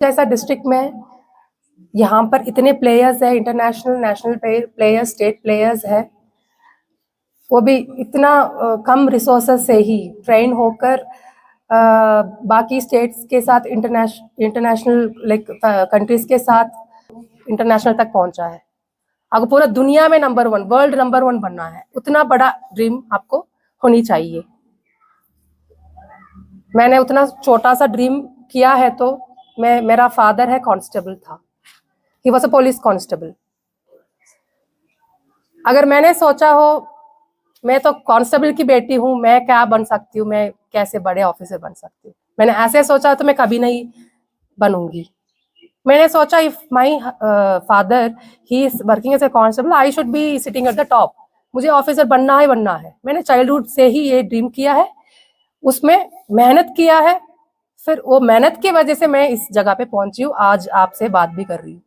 जैसा डिस्ट्रिक्ट में यहाँ पर इतने प्लेयर्स हैं, international national players, state players हैं, वो भी इतना कम रिसोर्सेस से ही ट्रेन होकर बाकी स्टेट्स के साथ इंटरनेशनल लाइक कंट्रीज के साथ इंटरनेशनल तक पहुंचा है। अगर पूरा दुनिया में नंबर 1 वर्ल्ड नंबर 1 बनना है, उतना बड़ा ड्रीम आपको होनी चाहिए। मैंने उतना छोटा सा ड्रीम किया है, तो मेरा फादर है कांस्टेबल था, he was a police constable. अगर मैंने सोचा हो मैं तो कांस्टेबल की बेटी हूँ, मैं क्या बन सकती हूँ, मैं कैसे बड़े ऑफिसर बन सकती हूँ, मैंने ऐसे सोचा तो मैं कभी नहीं बनूंगी। मैंने सोचा if my father he is working as a constable, I should be sitting at the top. मुझे ऑफिसर बनना ही बनना है। मैंने चाइल्डहुड से ही ये ड्रीम किया है, उसमें मेहनत किया है, फिर वो मेहनत की वजह से मैं इस जगह पे पहुंची हूँ, आज आपसे बात भी कर रही हूँ।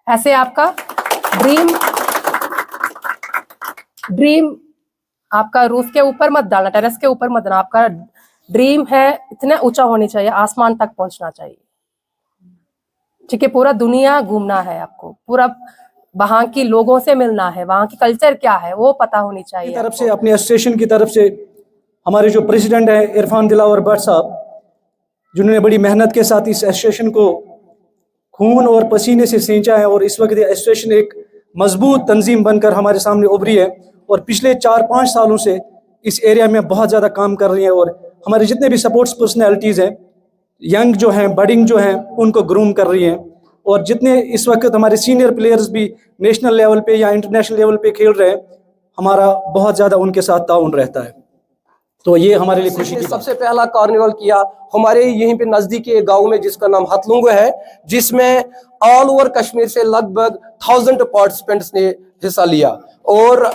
ऐसे आपका ड्रीम आपका रूफ के ऊपर मत डालना, टेरेस के ऊपर मत डालना। आपका ड्रीम है इतना ऊंचा होनी चाहिए, आसमान तक पहुंचना चाहिए, ठीक है। पूरा दुनिया घूमना है आपको, पूरा वहां की लोगों से मिलना है, वहां की कल्चर क्या है वो पता होनी चाहिए। तरफ से अपनी एसोसिएशन की तरफ से हमारे जो प्रेसिडेंट है इरफान दिलावर भट्ट साहब, जिन्होंने बड़ी मेहनत के साथ इस एसोसिएशन को खून और पसीने से सींचा है, और इस वक्त ये एसोसिएशन एक मजबूत तंजीम बनकर हमारे सामने उभरी है, और पिछले 4-5 सालों से इस एरिया में बहुत ज़्यादा काम कर रही है। और हमारे जितने भी सपोर्ट्स पर्सनैलिटीज़ हैं, यंग जो हैं, बडिंग जो हैं, उनको ग्रूम कर रही हैं। और जितने इस वक्त हमारे सीनियर प्लेयर्स भी नेशनल लेवल पे या इंटरनेशनल लेवल पे खेल रहे हैं, हमारा बहुत ज़्यादा उनके साथ ताउन रहता है। तो ये हमारे लिए खुशी की सबसे पहला कार्निवल किया हमारे यहीं पे नजदीक एक गांव में जिसका नाम हथलुंग है, जिसमें ऑल ओवर कश्मीर से लगभग 1000 पार्टिसिपेंट्स ने हिस्सा लिया, और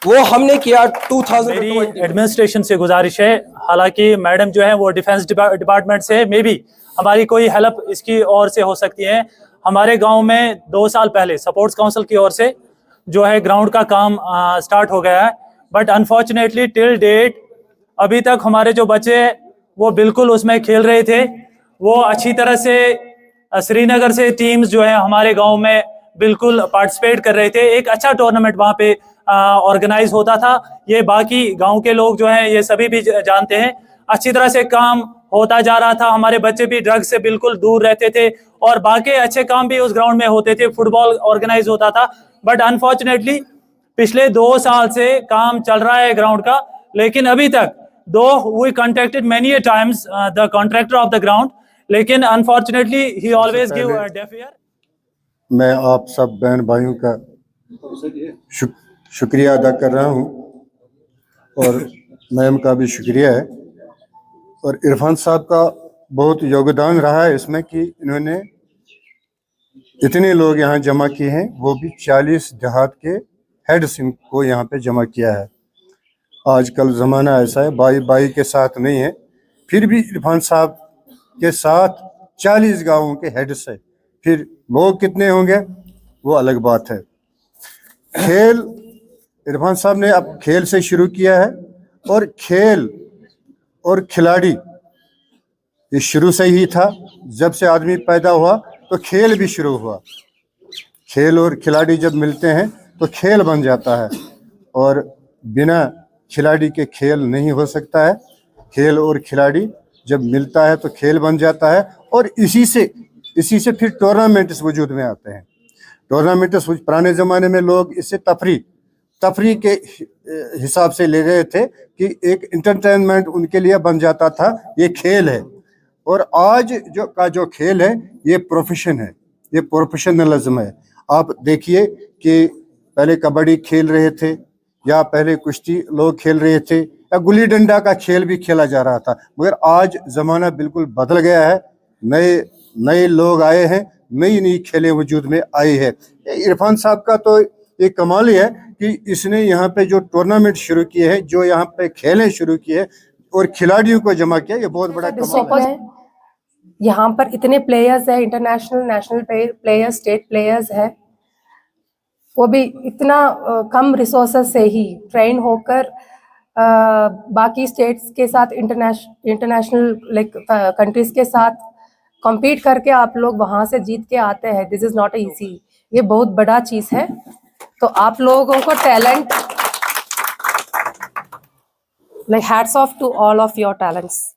वो हमने किया 2020। एडमिनिस्ट्रेशन से गुजारिश है, हालांकि मैडम जो है वो डिफेंस डिपार्टमेंट से, मे बी हमारी कोई हेल्प इसकी ओर से हो सकती है। हमारे गांव में 2 साल पहले स्पोर्ट्स काउंसिल की ओर से जो है ग्राउंड का काम स्टार्ट हो गया है, बट अनफॉर्चुनेटली टिल डेट अभी तक हमारे जो बच्चे वो बिल्कुल उसमें खेल रहे थे। वो अच्छी तरह से श्रीनगर से टीम्स जो है हमारे गांव में बिल्कुल पार्टिसिपेट कर रहे थे। एक अच्छा टूर्नामेंट वहाँ पे ऑर्गेनाइज होता था, ये बाकी गांव के लोग जो हैं ये सभी भी जानते हैं। अच्छी तरह से काम होता जा रहा था, हमारे बच्चे भी ड्रग्स से बिल्कुल दूर रहते थे, और बाकी अच्छे काम भी उस ग्राउंड में होते थे, फुटबॉल ऑर्गेनाइज होता था। बट अनफॉर्चुनेटली पिछले 2 साल से काम चल रहा है ग्राउंड का, लेकिन अभी तक though we contacted many a times the contractor of the ground, लेकिन unfortunately he always give a deaf ear। मैं आप सब बहन भाइयों का शुक्रिया अदा कर रहा हूं, और मैम का भी शुक्रिया है, और इरफान साहब का बहुत योगदान रहा है इसमें कि इन्होंने इतने लोग यहाँ जमा किए हैं, वो भी 40 देहात के हेड्स इनको यहाँ पे जमा किया है। आजकल ज़माना ऐसा है, भाई भाई के साथ नहीं है, फिर भी इरफान साहब के साथ 40 गांवों के हेड्स है, फिर लोग कितने होंगे वो अलग बात है। खेल इरफान साहब ने अब खेल से शुरू किया है, और खेल और खिलाड़ी ये शुरू से ही था। जब से आदमी पैदा हुआ तो खेल भी शुरू हुआ। खेल और खिलाड़ी जब मिलते हैं तो खेल बन जाता है, और बिना खिलाड़ी के खेल नहीं हो सकता है। खेल और खिलाड़ी जब मिलता है तो खेल बन जाता है, और इसी से फिर टूर्नामेंट्स वजूद में आते हैं। टूर्नामेंट्स पुराने ज़माने में लोग इसे तफरी के हिसाब से ले रहे थे कि एक इंटरटेनमेंट उनके लिए बन जाता था, ये खेल है। और आज जो खेल है ये प्रोफेशन है, ये प्रोफेशनलिज्म है। आप देखिए कि पहले कबड्डी खेल रहे थे, या पहले कुश्ती लोग खेल रहे थे, या गुल्ली डंडा का खेल भी खेला जा रहा था, मगर आज ज़माना बिल्कुल बदल गया है। नए लोग आए हैं, नई खेलें वजूद में आई है। इरफान साहब का तो एक कमाल ही है कि इसने यहाँ पे जो टूर्नामेंट शुरू किए हैं, जो यहाँ पे खेलें शुरू किए और खिलाड़ियों को जमा किया, ये बहुत बड़ा कमाल है। यहाँ पर इतने प्लेयर्स हैं, international national players, state players हैं, वो भी इतना कम रिसोर्सेस से ही ट्रेन होकर बाकी स्टेट्स के साथ इंटरनेशनल लाइक कंट्रीज के साथ compete करके आप लोग वहां से जीत के आते हैं, दिस इज नॉट इजी, ये बहुत बड़ा चीज है। तो आप लोगों को talent, like hats off to all of your talents.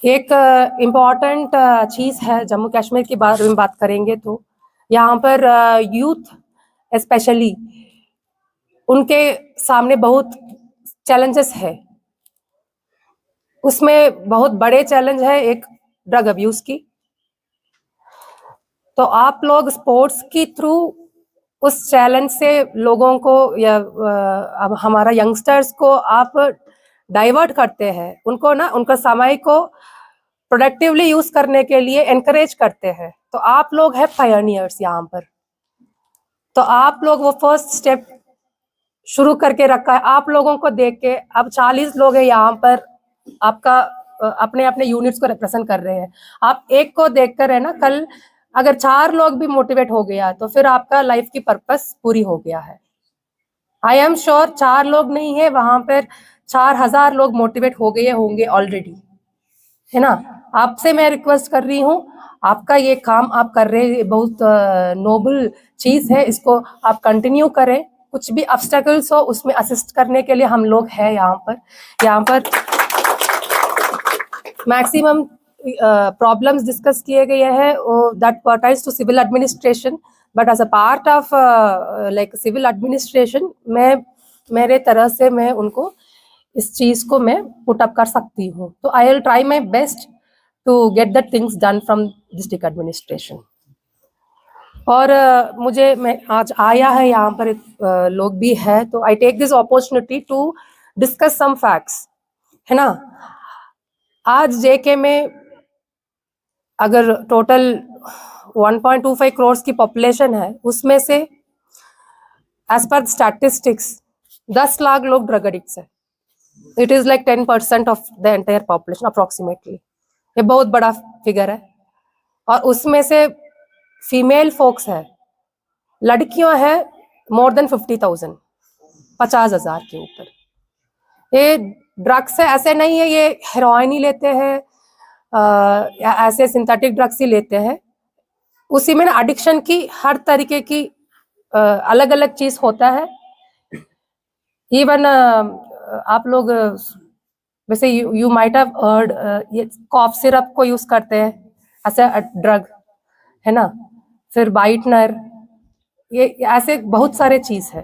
एक इम्पॉर्टेंट चीज है जम्मू कश्मीर के बारे में बात करेंगे तो यहाँ पर यूथ स्पेशली उनके सामने बहुत चैलेंजेस है। उसमें बहुत बड़े चैलेंज है एक ड्रग अब्यूज की। तो आप लोग स्पोर्ट्स की थ्रू उस चैलेंज से लोगों को या अब हमारा यंगस्टर्स को आप डाइवर्ट करते हैं, उनको ना उनका समय को प्रोडक्टिवली यूज करने के लिए एनकरेज करते हैं। तो आप लोग हैं पायनियर्स यहाँ पर। तो आप लोग वो फर्स्ट स्टेप शुरू करके रखा है। आप लोगों को देख के अब 40 लोग हैं यहाँ पर, आपका अपने अपने यूनिट्स को रिप्रेजेंट कर रहे हैं। आप एक को देखकर है ना, कल अगर 4 लोग भी मोटिवेट हो गया तो फिर आपका लाइफ की पर्पस पूरी हो गया है। आई एम श्योर 4 लोग नहीं है वहां पर, 4000 लोग मोटिवेट हो गए होंगे ऑलरेडी, है ना। आपसे मैं रिक्वेस्ट कर रही हूँ, आपका ये काम आप कर रहे हैं बहुत नोबल चीज है, इसको आप कंटिन्यू करें। कुछ भी ऑब्स्टेकल्स हो उसमें असिस्ट करने के लिए हम लोग हैं यहाँ पर मैक्सिमम प्रॉब्लम्स डिस्कस किए गए हैं that pertains to civil administration, but as a part of like civil administration मेरे तरह से मैं उनको इस चीज को मैं पुट अप कर सकती हूँ। तो I will try my best to get the things done from district administration. और मैं आज आया है यहाँ पर लोग भी है, तो I take this opportunity to discuss some facts, है ना। आज जेके में अगर टोटल 1.25 करोड़ की पॉपुलेशन है, उसमें से एज पर स्टैटिस्टिक्स 10 लाख लोग ड्रग एडिक्ट्स है। It is like 10% of the entire population approximately. ये बहुत बड़ा फिगर है। और उसमें से फीमेल फोक्स है, लड़कियां हैं मोर देन 50,000, 50,000 के ऊपर। ये ड्रग्स है, ऐसे नहीं है ये हेरोइन ही लेते हैं या ऐसे सिंथेटिक ड्रग्स ही लेते हैं। उसी में ना एडिक्शन की हर तरीके की अलग अलग चीज होता है। इवन आप लोग वैसे यू माइट हैव हर्ड ये कॉफ सिरप को यूज करते हैं ऐसे ड्रग, है ना। फिर बाइटनर, ये ऐसे बहुत सारे चीज है।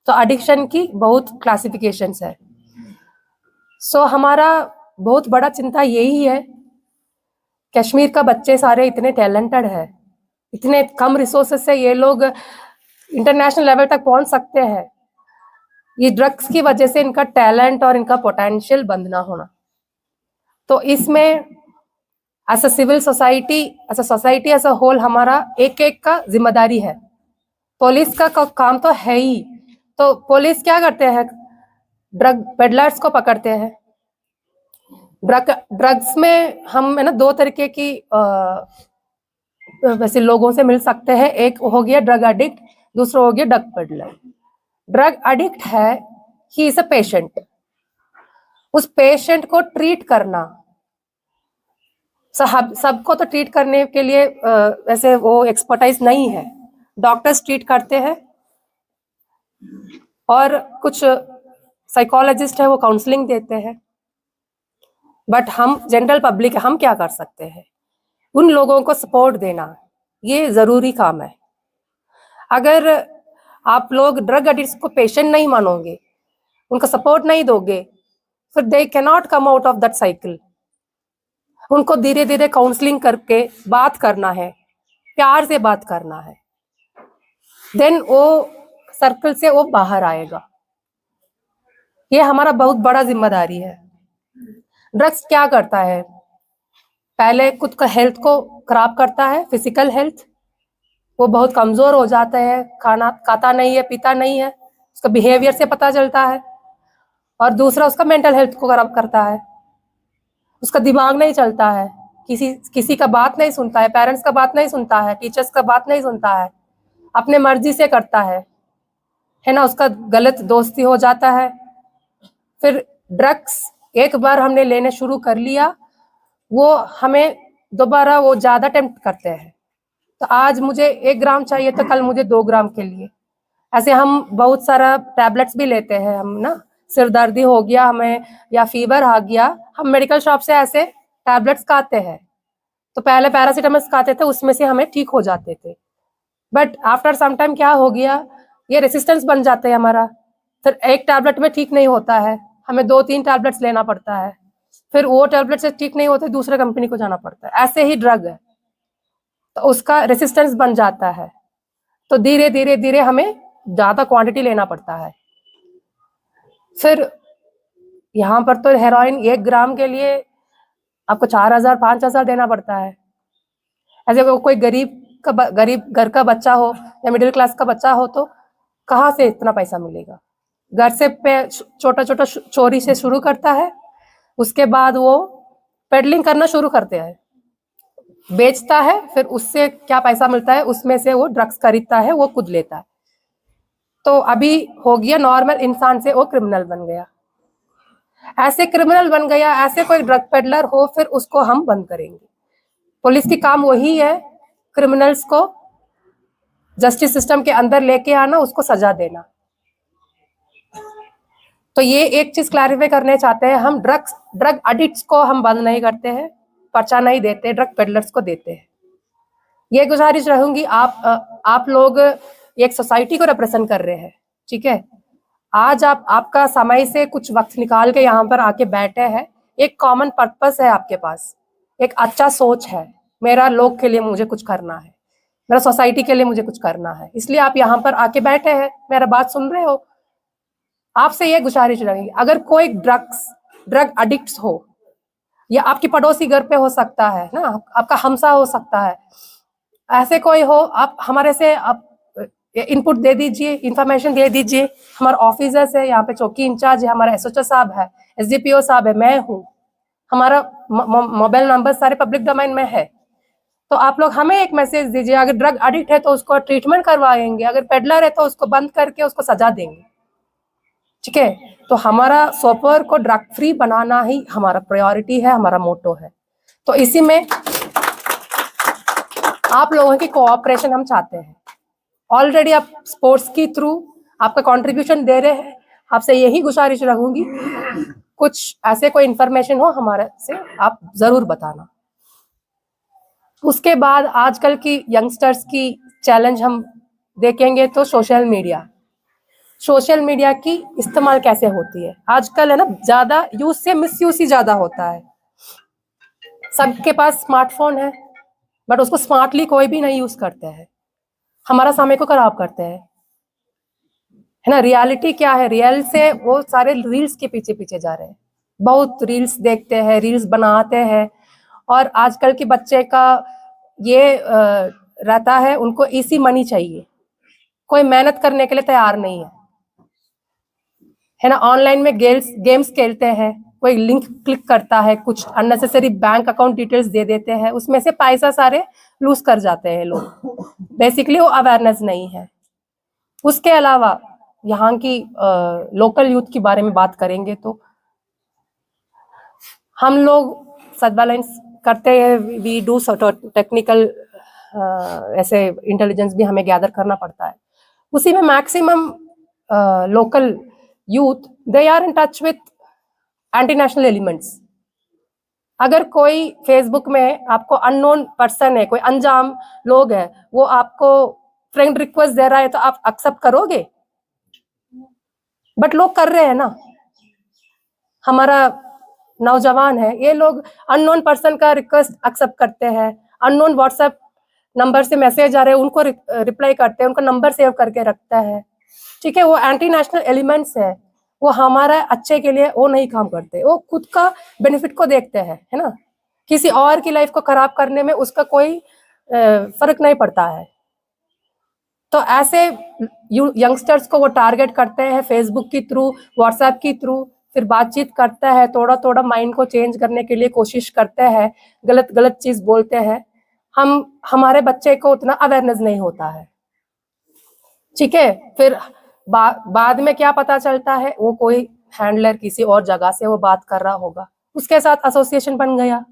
तो एडिक्शन की बहुत क्लासिफिकेशंस है। सो हमारा बहुत बड़ा चिंता यही है, कश्मीर का बच्चे सारे इतने टैलेंटेड है, इतने कम रिसोर्सेस से ये लोग इंटरनेशनल लेवल तक पहुंच सकते हैं। ये ड्रग्स की वजह से इनका टैलेंट और इनका पोटेंशियल बंद ना होना। तो इसमें as a civil society, as a whole हमारा एक एक का जिम्मेदारी है। पुलिस का काम तो है ही, तो पुलिस क्या करते हैं, ड्रग पेडलर्स को पकड़ते हैं। ड्रग्स में हम है ना 2 तरीके की वैसे लोगों से मिल सकते हैं। एक हो गया ड्रग एडिक्ट, दूसरा हो गया ड्रग पेडलर। ड्रग एडिक्ट है, ही इज अ पेशेंट। उस पेशेंट को ट्रीट करना, सबको तो ट्रीट करने के लिए वैसे वो एक्सपर्टाइज नहीं है। डॉक्टर्स ट्रीट करते हैं और कुछ साइकोलॉजिस्ट है वो काउंसलिंग देते हैं। बट हम जनरल पब्लिक हम क्या कर सकते हैं, उन लोगों को सपोर्ट देना, ये जरूरी काम है। अगर आप लोग ड्रग एडिक्ट्स को पेशेंट नहीं मानोगे, उनका सपोर्ट नहीं दोगे, फिर they can not come out of that cycle. उनको धीरे धीरे काउंसलिंग करके बात करना है, प्यार से बात करना है, देन वो सर्कल से वो बाहर आएगा। ये हमारा बहुत बड़ा जिम्मेदारी है। ड्रग्स क्या करता है, पहले खुद का हेल्थ को खराब करता है, फिजिकल हेल्थ, वो बहुत कमजोर हो जाता है, खाना खाता नहीं है, पीता नहीं है, उसका बिहेवियर से पता चलता है। और दूसरा उसका मेंटल हेल्थ को खराब करता है, उसका दिमाग नहीं चलता है, किसी का बात नहीं सुनता है, पेरेंट्स का बात नहीं सुनता है, टीचर्स का बात नहीं सुनता है, अपने मर्जी से करता है ना। उसका गलत दोस्ती हो जाता है। फिर ड्रग्स एक बार हमने लेने शुरू कर लिया वो हमें दोबारा वो ज़्यादा टेम्प्ट करते हैं। तो आज मुझे 1 ग्राम चाहिए तो कल मुझे 2 ग्राम के लिए। ऐसे हम बहुत सारा टैबलेट्स भी लेते हैं हम ना, सिर दर्दी हो गया हमें या फीवर आ गया, हम मेडिकल शॉप से ऐसे टैबलेट्स खाते हैं। तो पहले पैरासीटामोल खाते थे, उसमें से हमें ठीक हो जाते थे। बट आफ्टर सम टाइम क्या हो गया, ये रेसिस्टेंस बन जाता है हमारा। फिर एक टैबलेट में ठीक नहीं होता है, हमें 2-3 टैबलेट्स लेना पड़ता है। फिर वो टैबलेट से ठीक नहीं होते, दूसरे कंपनी को जाना पड़ता है। ऐसे ही ड्रग है, तो उसका रेसिस्टेंस बन जाता है। तो धीरे धीरे धीरे हमें ज़्यादा क्वांटिटी लेना पड़ता है। फिर यहाँ पर तो हेरोइन 1 ग्राम के लिए आपको 4,000-5,000 देना पड़ता है। ऐसे कोई गरीब घर का बच्चा हो या मिडिल क्लास का बच्चा हो तो कहाँ से इतना पैसा मिलेगा। घर से छोटा छोटा चोरी से शुरू करता है, उसके बाद वो पेडलिंग करना शुरू करते हैं, बेचता है, फिर उससे क्या पैसा मिलता है उसमें से वो ड्रग्स खरीदता है, वो खुद लेता है। तो अभी हो गया नॉर्मल इंसान से वो क्रिमिनल बन गया। ऐसे क्रिमिनल बन गया, ऐसे कोई ड्रग पेडलर हो फिर उसको हम बंद करेंगे। पुलिस की काम वही है, क्रिमिनल्स को जस्टिस सिस्टम के अंदर लेके आना, उसको सजा देना। तो ये एक चीज क्लैरिफाई करने चाहते हैं, हम ड्रग एडिक्ट्स को हम बंद नहीं करते हैं, पर्चा नहीं देते, ड्रग पेडलर्स को देते हैं। ये गुजारिश रहूंगी, आप लोग एक सोसाइटी को रिप्रेजेंट कर रहे हैं, ठीक है। आज आपका समय से कुछ वक्त निकाल के यहाँ पर आके बैठे हैं, एक कॉमन पर्पस है आपके पास, एक अच्छा सोच है, मेरा लोग के लिए मुझे कुछ करना है, मेरा सोसाइटी के लिए मुझे कुछ करना है, इसलिए आप यहाँ पर आके बैठे हैं, मेरा बात सुन रहे हो। आपसे ये गुजारिश रहेगी, अगर कोई ड्रग एडिक्ट्स हो या आपकी पड़ोसी घर पे हो सकता है ना, आपका हमसा हो सकता है, ऐसे कोई हो, आप हमारे से आप इनपुट दे दीजिए, इंफॉर्मेशन दे दीजिए। हमारा ऑफिसर्स है यहाँ पे, चौकी इंचार्ज है, हमारा एसएचओ साहब है, एसडीपीओ साहब है, मैं हूँ, हमारा मोबाइल नंबर सारे पब्लिक डोमेन में है। तो आप लोग हमें एक मैसेज दीजिए, अगर ड्रग एडिक्ट है तो उसको ट्रीटमेंट करवाएंगे, अगर पेडलर है तो उसको बंद करके उसको सजा देंगे, ठीक है। तो हमारा सोपोर को ड्रग फ्री बनाना ही हमारा प्रायोरिटी है, हमारा मोटो है। तो इसी में आप लोगों की कोऑपरेशन हम चाहते हैं। ऑलरेडी आप स्पोर्ट्स की थ्रू आपका कंट्रीब्यूशन दे रहे हैं, आपसे यही गुजारिश रहूंगी, कुछ ऐसे कोई इंफॉर्मेशन हो हमारे से आप जरूर बताना। उसके बाद आजकल की यंगस्टर्स की चैलेंज हम देखेंगे तो सोशल मीडिया की इस्तेमाल कैसे होती है आजकल, है ना, ज्यादा यूज से मिसयूज ही ज्यादा होता है। सबके पास स्मार्टफोन है, बट उसको स्मार्टली कोई भी नहीं यूज करते हैं, हमारा समय को खराब करते हैं, है ना। रियलिटी क्या है, रियल से वो सारे रील्स के पीछे पीछे जा रहे हैं, बहुत रील्स देखते हैं, रील्स बनाते हैं। और आजकल के बच्चे का ये रहता है, उनको इजी मनी चाहिए, कोई मेहनत करने के लिए तैयार नहीं है ना। ऑनलाइन में गेम्स खेलते हैं, कोई लिंक क्लिक करता है, कुछ अननेसेसरी बैंक अकाउंट डिटेल्स दे देते हैं, उसमें से पैसा सारे लूज कर जाते हैं लोग। बेसिकली वो अवेयरनेस नहीं है। उसके अलावा यहाँ की लोकल यूथ के बारे में बात करेंगे तो हम लोग सर्वेलेंस करते हैं, वी डू टेक्निकल ऐसे इंटेलिजेंस भी हमें गैदर करना पड़ता है। उसी में maximum local youth they are in touch with anti national elements. अगर कोई फेसबुक में आपको अननोन पर्सन है, कोई अनजान लोग है, वो आपको फ्रेंड रिक्वेस्ट दे रहा है तो आप एक्सेप्ट करोगे? बट लोग कर रहे हैं ना, हमारा नौजवान है, ये लोग अननोन पर्सन का रिक्वेस्ट एक्सेप्ट करते हैं, अननोन व्हाट्सएप नंबर से मैसेज आ रहे हैं उनको रिप्लाई करते हैं, उनका नंबर सेव करके रखता है, ठीक है। वो एंटी नेशनल एलिमेंट्स है, वो हमारा अच्छे के लिए वो नहीं काम करते, वो खुद का बेनिफिट को देखते हैं, है ना। किसी और की लाइफ को खराब करने में उसका कोई फर्क नहीं पड़ता है। तो ऐसे यंगस्टर्स को वो टारगेट करते हैं फेसबुक के थ्रू, व्हाट्सएप के थ्रू, फिर बातचीत करता है, थोड़ा थोड़ा माइंड को चेंज करने के लिए कोशिश करते हैं, गलत गलत चीज बोलते हैं। हमारे बच्चे को उतना अवेयरनेस नहीं होता है, ठीक है। फिर बाद में क्या पता चलता है, वो कोई हैंडलर किसी और जगह से वो बात कर रहा होगा, उसके साथ एसोसिएशन बन गया,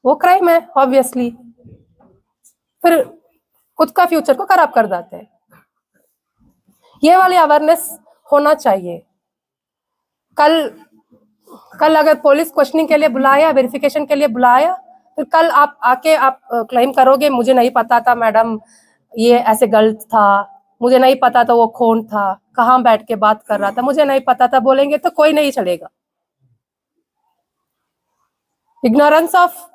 वो क्राइम है ऑब्वियसली। फिर खुद का फ्यूचर को खराब कर देते हैं। ये वाली अवेयरनेस होना चाहिए। कल अगर पुलिस क्वेश्चनिंग के लिए बुलाया, वेरिफिकेशन के लिए बुलाया, फिर कल आप आके आप क्लेम करोगे मुझे नहीं पता था मैडम, ये ऐसे गलत था, मुझे नहीं पता था वो खून था, कहाँ बैठ के बात कर रहा था, मुझे नहीं पता था, बोलेंगे तो कोई नहीं चलेगा। Ignorance of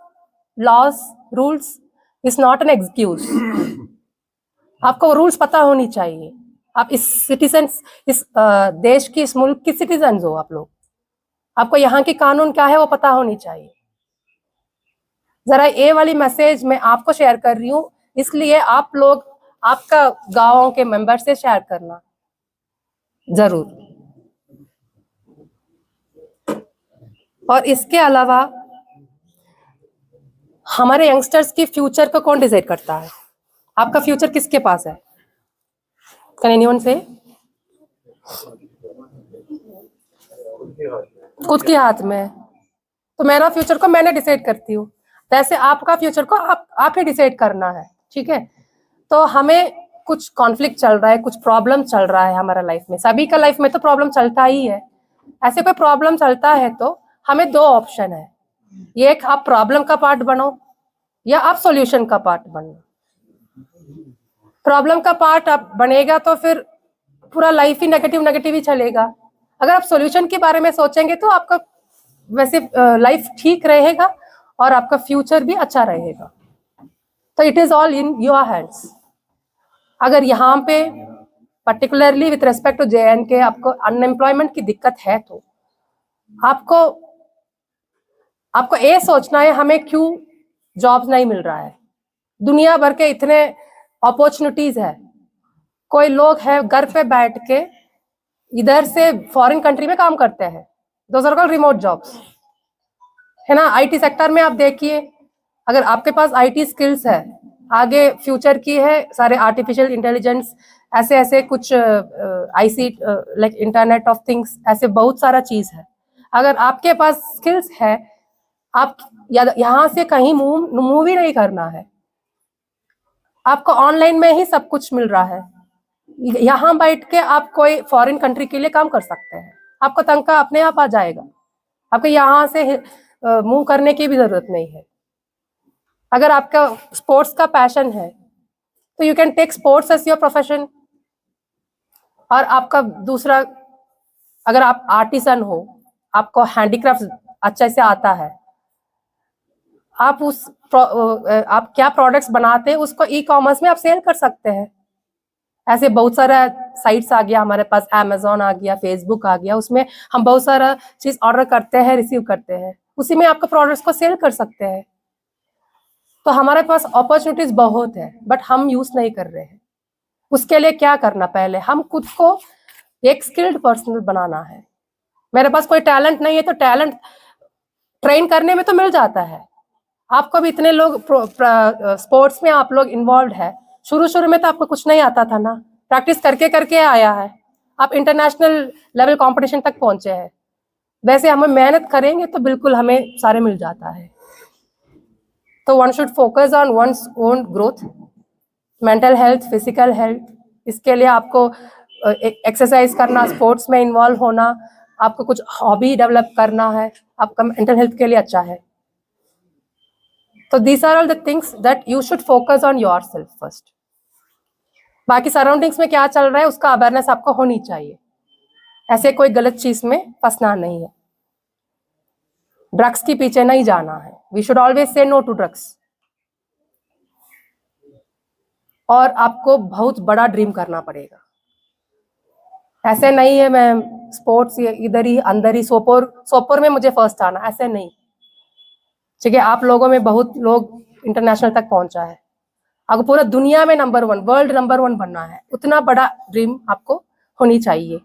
laws rules is not an excuse. आपको रूल्स पता होनी चाहिए। आप इस सिटीजन्स, इस देश की, इस मुल्क की सिटीजन्स हो आप लोग। आपको यहाँ की कानून क्या है वो पता होनी चाहिए। जरा ये वाली मैसेज मैं आपको शेयर कर रही हूँ, इसलिए आप लोग आपका गांवों के मेंबर से शेयर करना जरूर। और इसके अलावा हमारे यंगस्टर्स की फ्यूचर को कौन डिसाइड करता है? आपका फ्यूचर किसके पास है? कैन एनीवन से? खुद के हाथ में है। तो मेरा फ्यूचर को मैंने डिसाइड करती हूँ, वैसे आपका फ्यूचर को आप ही डिसाइड करना है, ठीक है? तो हमें कुछ कॉन्फ्लिक्ट चल रहा है, कुछ प्रॉब्लम चल रहा है हमारा लाइफ में। सभी का लाइफ में तो प्रॉब्लम चलता ही है। ऐसे कोई प्रॉब्लम चलता है तो हमें दो ऑप्शन है, एक आप प्रॉब्लम का पार्ट बनो या आप सॉल्यूशन का पार्ट बनो। प्रॉब्लम का पार्ट आप बनेगा तो फिर पूरा लाइफ ही नेगेटिव ही चलेगा। अगर आप सॉल्यूशन के बारे में सोचेंगे तो आपका वैसे लाइफ ठीक रहेगा और आपका फ्यूचर भी अच्छा रहेगा। तो it is all in your hands. अगर यहाँ पे particularly with respect to JNK आपको अनएम्प्लॉयमेंट की दिक्कत है तो आपको ये सोचना है हमें क्यों जॉब्स नहीं मिल रहा है। दुनिया भर के इतने अपॉर्चुनिटीज है। कोई लोग है घर पे बैठ के इधर से फॉरेन कंट्री में काम करते हैं, those are called remote jobs, है ना। IT सेक्टर में आप देखिए, अगर आपके पास IT स्किल्स है, आगे फ्यूचर की है, सारे आर्टिफिशियल इंटेलिजेंस, ऐसे कुछ IC like internet of things, ऐसे बहुत सारा चीज है। अगर आपके पास स्किल्स है, आप यहाँ से कहीं मूव ही नहीं करना है। आपको ऑनलाइन में ही सब कुछ मिल रहा है। यहाँ बैठ के आप कोई फॉरेन कंट्री के लिए काम कर सकते हैं, आपको तनख्वाह अपने आप आ जाएगा। आपको यहाँ से मूव करने की भी जरूरत नहीं है। अगर आपका स्पोर्ट्स का पैशन है तो you can take sports as your profession. और आपका दूसरा, अगर आप आर्टिसन हो, आपको हैंडीक्राफ्ट अच्छे से आता है, आप आप क्या प्रोडक्ट्स बनाते हैं उसको E-कॉमर्स में आप सेल कर सकते हैं। ऐसे बहुत सारा साइट्स आ गया हमारे पास, Amazon आ गया, Facebook आ गया, उसमें हम बहुत सारा चीज ऑर्डर करते हैं, रिसीव करते हैं, उसी में आपका प्रोडक्ट्स को सेल कर सकते हैं। तो हमारे पास अपॉर्चुनिटीज बहुत है, बट हम यूज नहीं कर रहे हैं। उसके लिए क्या करना, पहले हम खुद को एक स्किल्ड पर्सन बनाना है। मेरे पास कोई टैलेंट नहीं है तो टैलेंट ट्रेन करने में तो मिल जाता है। आपको भी इतने लोग स्पोर्ट्स में आप लोग इन्वॉल्व है, शुरू में तो आपको कुछ नहीं आता था ना, प्रैक्टिस करके करके आया है, आप इंटरनेशनल लेवल कंपटीशन तक पहुंचे हैं। वैसे हम मेहनत करेंगे तो बिल्कुल हमें सारे मिल जाता है। तो one should focus on one's own growth, mental health, physical health. इसके लिए आपको एक्सरसाइज करना, स्पोर्ट्स में इन्वॉल्व होना, आपको कुछ हॉबी डेवलप करना है, आपका मेंटल हेल्थ के लिए अच्छा है। तो these are all the things that you should focus on yourself first. बाकी सराउंडिंग्स में क्या चल रहा है उसका अवेयरनेस आपको होनी चाहिए। ऐसे कोई गलत चीज में फंसना नहीं है, ड्रग्स के पीछे नहीं जाना है। We should always say no to drugs. और आपको बहुत बड़ा ड्रीम करना पड़ेगा। ऐसे नहीं है मैं स्पोर्ट्स इधर ही अंदर ही सोपोर में मुझे फर्स्ट आना, ऐसे नहीं। ठीक है, आप लोगों में बहुत लोग इंटरनेशनल तक पहुंचा है, आपको पूरा दुनिया में नंबर 1, वर्ल्ड नंबर 1 बनना है। उतना बड़ा ड्रीम आपको होनी चाहिए।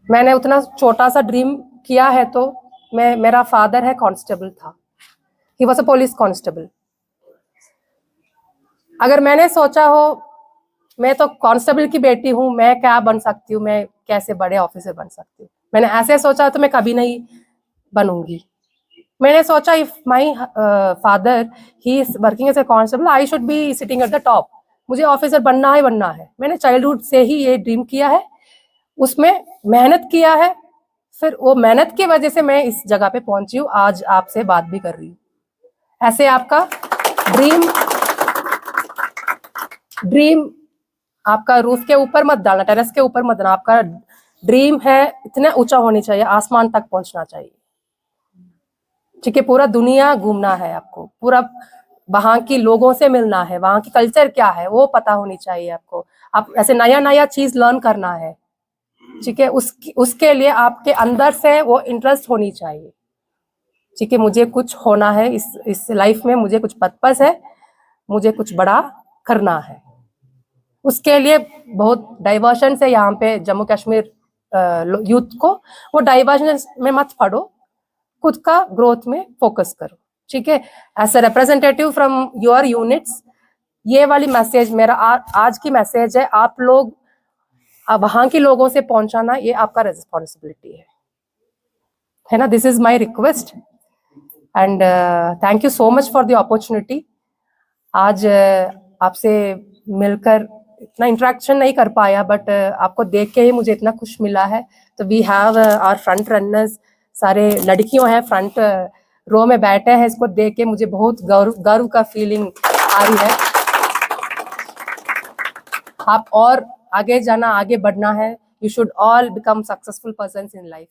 मैंने उतना छोटा सा ड्रीम किया है तो मेरा फादर है कांस्टेबल था, he was a police constable. अगर मैंने सोचा हो मैं तो कांस्टेबल की बेटी हूँ, मैं क्या बन सकती हूँ, मैं कैसे बड़े ऑफिसर बन सकती हूँ, मैंने ऐसे सोचा तो मैं कभी नहीं बनूंगी। मैंने सोचा if my father he is working as a constable, I should be sitting at the top. मुझे ऑफिसर बनना ही बनना है। मैंने चाइल्डहुड से ही ये ड्रीम किया है, उसमें मेहनत किया है, फिर वो मेहनत की वजह से मैं इस जगह पे पहुंची हूँ, आज आपसे बात भी कर रही हूँ। ऐसे आपका ड्रीम आपका रूफ के ऊपर मत डालना, टेरेस के ऊपर मत डालना। आपका ड्रीम है इतना ऊंचा होनी चाहिए, आसमान तक पहुंचना चाहिए। ठीक है, पूरा दुनिया घूमना है आपको, पूरा वहां की लोगों से मिलना है, वहां की कल्चर क्या है वो पता होनी चाहिए आपको। आप ऐसे नया नया चीज लर्न करना है। ठीक है, उसके लिए आपके अंदर से वो इंटरेस्ट होनी चाहिए। ठीक है, मुझे कुछ होना है इस लाइफ में, मुझे कुछ पर्पस है, मुझे कुछ बड़ा करना है। उसके लिए बहुत डाइवर्शन से यहाँ पे जम्मू कश्मीर यूथ को वो डाइवर्शन में मत पड़ो, खुद का ग्रोथ में फोकस करो। ठीक है, as a representative from your units, ये वाली मैसेज मेरा आज की मैसेज है। आप लोग वहां के लोगों से पहुंचाना ये आपका रिस्पॉन्सिबिलिटी है ना। This is my request and thank you so much for the opportunity. आज आपसे मिलकर इतना इंटरेक्शन नहीं कर पाया, बट आपको देख के ही मुझे इतना खुश मिला है। तो we have our front runners, सारे लड़कियों हैं फ्रंट रो में बैठे हैं। इसको देख के मुझे बहुत गर्व का फीलिंग आ रही है। आप और आगे जाना, आगे बढ़ना है। You should all become successful persons in life.